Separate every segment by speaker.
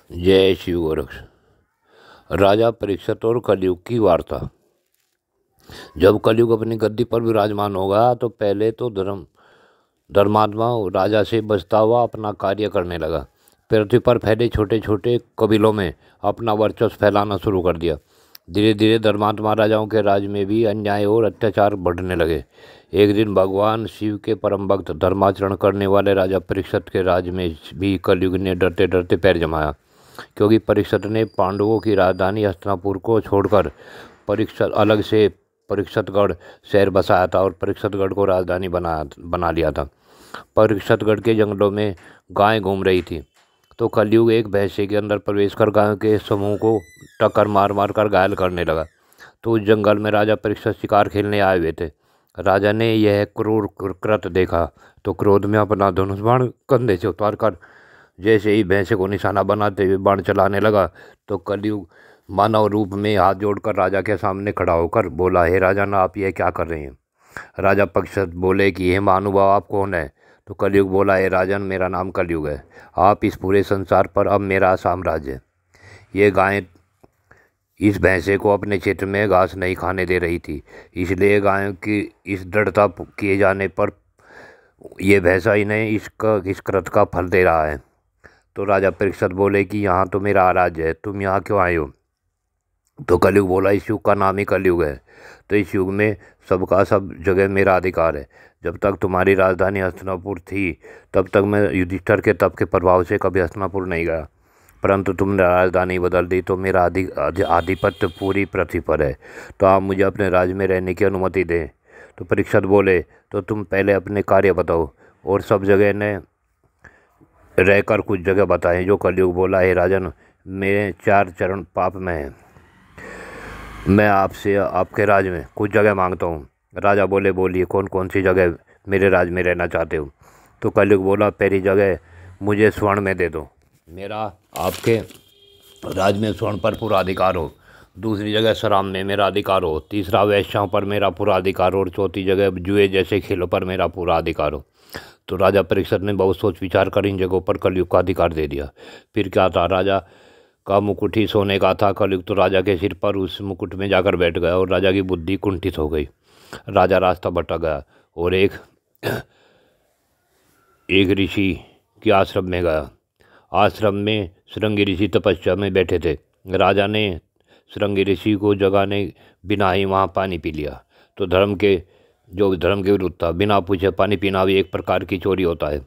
Speaker 1: जय शिव गोरक्ष। राजा परीक्षित और कलयुग की वार्ता। जब कलयुग अपनी गद्दी पर विराजमान होगा तो पहले तो धर्मात्मा राजा से बचता हुआ अपना कार्य करने लगा। पृथ्वी पर फैले छोटे छोटे कबीलों में अपना वर्चस्व फैलाना शुरू कर दिया। धीरे धीरे धर्मात्मा राजाओं के राज में भी अन्याय और अत्याचार बढ़ने लगे। एक दिन भगवान शिव के परम भक्त धर्माचरण करने वाले राजा परीक्षित के राज में भी कलयुग ने डरते डरते पैर जमाया, क्योंकि परीक्षित ने पांडवों की राजधानी हस्तिनापुर को छोड़कर परीक्षितगढ़ शहर बसाया था और परीक्षितगढ़ को राजधानी बना लिया था। परीक्षितगढ़ के जंगलों में गाय घूम रही थी तो कलयुग एक भैंसे के अंदर प्रवेश कर गायों के समूह को टक्कर मार मार कर घायल करने लगा। तो उस जंगल में राजा परीक्षित शिकार खेलने आए हुए थे। राजा ने यह क्रूर कृत्य देखा तो क्रोध में अपना धनुष बाण कंधे से उतार कर जैसे ही भैंसे को निशाना बनाते हुए बाण चलाने लगा तो कलयुग मानव रूप में हाथ जोड़कर राजा के सामने खड़ा होकर बोला, हे राजन, आप यह क्या कर रहे हैं? राजा परीक्षित बोले कि हे महानुभाव, आप कौन है? तो कलयुग बोला, हे राजन, मेरा नाम कलयुग है। आप इस पूरे संसार पर अब मेरा साम्राज्य है। ये गाय इस भैंसे को अपने क्षेत्र में घास नहीं खाने दे रही थी, इसलिए गायों की इस दृढ़ता किए जाने पर ये भैंसा इन्हें इस कृत्य का फल दे रहा है। तो राजा परीक्षित बोले कि यहाँ तो मेरा राज्य है, तुम यहाँ क्यों आए हो? तो कलयुग बोला, इस युग का नाम ही कलयुग है, तो इस युग में सबका सब जगह मेरा अधिकार है। जब तक तुम्हारी राजधानी हस्तिनापुर थी तब तक मैं युधिष्ठिर के तप के प्रभाव से कभी हस्तिनापुर नहीं गया, परंतु तुमने राजधानी बदल दी तो मेरा आधिपत्य पूरी पृथ्वी पर है। तो आप मुझे अपने राज्य में रहने की अनुमति दें। तो परीक्षित बोले, तो तुम पहले अपने कार्य बताओ और सब जगह ने रहकर कुछ जगह बताएं। जो कलयुग बोला, हे राजन, मेरे 4 चरण पाप में हैं, मैं आपसे आपके राज्य में कुछ जगह मांगता हूँ। राजा बोले, बोलिए, कौन कौन सी जगह मेरे राज्य में रहना चाहते हो? तो कलयुग बोला, पहली जगह मुझे स्वर्ण में दे दो, मेरा आपके राज्य में स्वर्ण पर पूरा अधिकार हो। दूसरी जगह शराब में मेरा अधिकार हो। तीसरा वेश्याओं पर मेरा पूरा अधिकार हो। और चौथी जगह जुए जैसे खेलों पर मेरा पूरा अधिकार हो। तो राजा परीक्षित ने बहुत सोच विचार कर इन जगहों पर कलयुग का अधिकार दे दिया। फिर क्या था, राजा का मुकुट ही सोने का था। कलयुग तो राजा के सिर पर उस मुकुट में जाकर बैठ गया और राजा की बुद्धि कुंठित हो गई। राजा रास्ता भटक गया और एक ऋषि के आश्रम में गया। आश्रम में श्रृंगी ऋषि तपस्या में बैठे थे। राजा ने श्रृंगी ऋषि को जगाने बिना ही वहाँ पानी पी लिया। तो धर्म के विरुद्ध था। बिना पूछे पानी पीना भी एक प्रकार की चोरी होता है।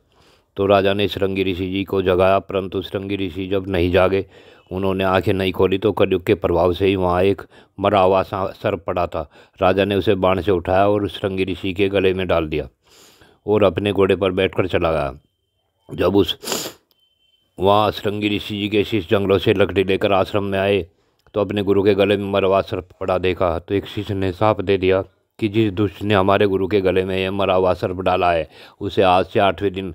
Speaker 1: तो राजा ने श्रृंगी ऋषि जी को जगाया, परंतु श्रृंगी ऋषि जब नहीं जागे, उन्होंने आंखें नहीं खोली तो कलयुग के प्रभाव से ही वहाँ एक मरा हुआ सर्प पड़ा था। राजा ने उसे बाण से उठाया और श्रृंगी ऋषि के गले में डाल दिया और अपने घोड़े पर बैठकर चला गया। जब वहाँ श्रृंगी ऋषि जी के शिष्य जंगलों से लकड़ी लेकर आश्रम में आए तो अपने गुरु के गले में मरा हुआ सर्प पड़ा देखा। तो एक शिष्य ने शाप दे दिया कि जिस दुष्ट ने हमारे गुरु के गले में यह मरा हुआ सर्प डाला है, उसे आज से 8वें दिन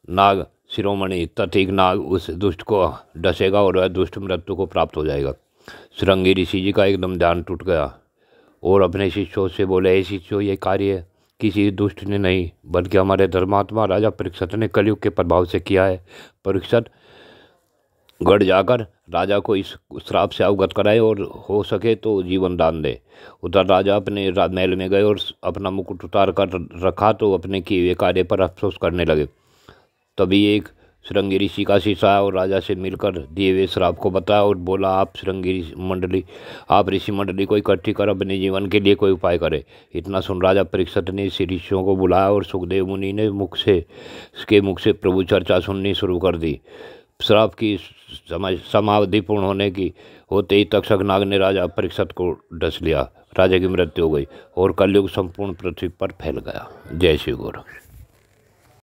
Speaker 1: नाग शिरोमणि तथिक नाग उस दुष्ट को डसेगा और वह दुष्ट मृत्यु को प्राप्त हो जाएगा। श्रृंगी ऋषि जी का एकदम ध्यान टूट गया और अपने शिष्यों से बोले, हे शिष्यों, ये कार्य किसी दुष्ट ने नहीं बल्कि हमारे धर्मात्मा राजा परीक्षित ने कलयुग के प्रभाव से किया है। परीक्षित गढ़ जाकर राजा को इस श्राप से अवगत कराए और हो सके तो जीवन दान दे। उधर राजा अपने महल में गए और अपना मुकुट उतार कर रखा तो अपने किए हुए कार्य पर अफसोस करने लगे। तभी एक श्रृंगी ऋषि का शिष्य आया और राजा से मिलकर दिए हुए श्राप को बताया और बोला, आप ऋषि मंडली को इकट्ठी कर अपने जीवन के लिए कोई उपाय करे। इतना सुन राजा परीक्षित ने ऋषियों को बुलाया और सुखदेव मुनि ने उसके मुख से प्रभु चर्चा सुननी शुरू कर दी। श्राप की समावधि पूर्ण होते ही तक्षक नाग ने राजा परीक्षित को डस लिया। राजा की मृत्यु हो गई और कलयुग संपूर्ण पृथ्वी पर फैल गया। जय श्री गुरु।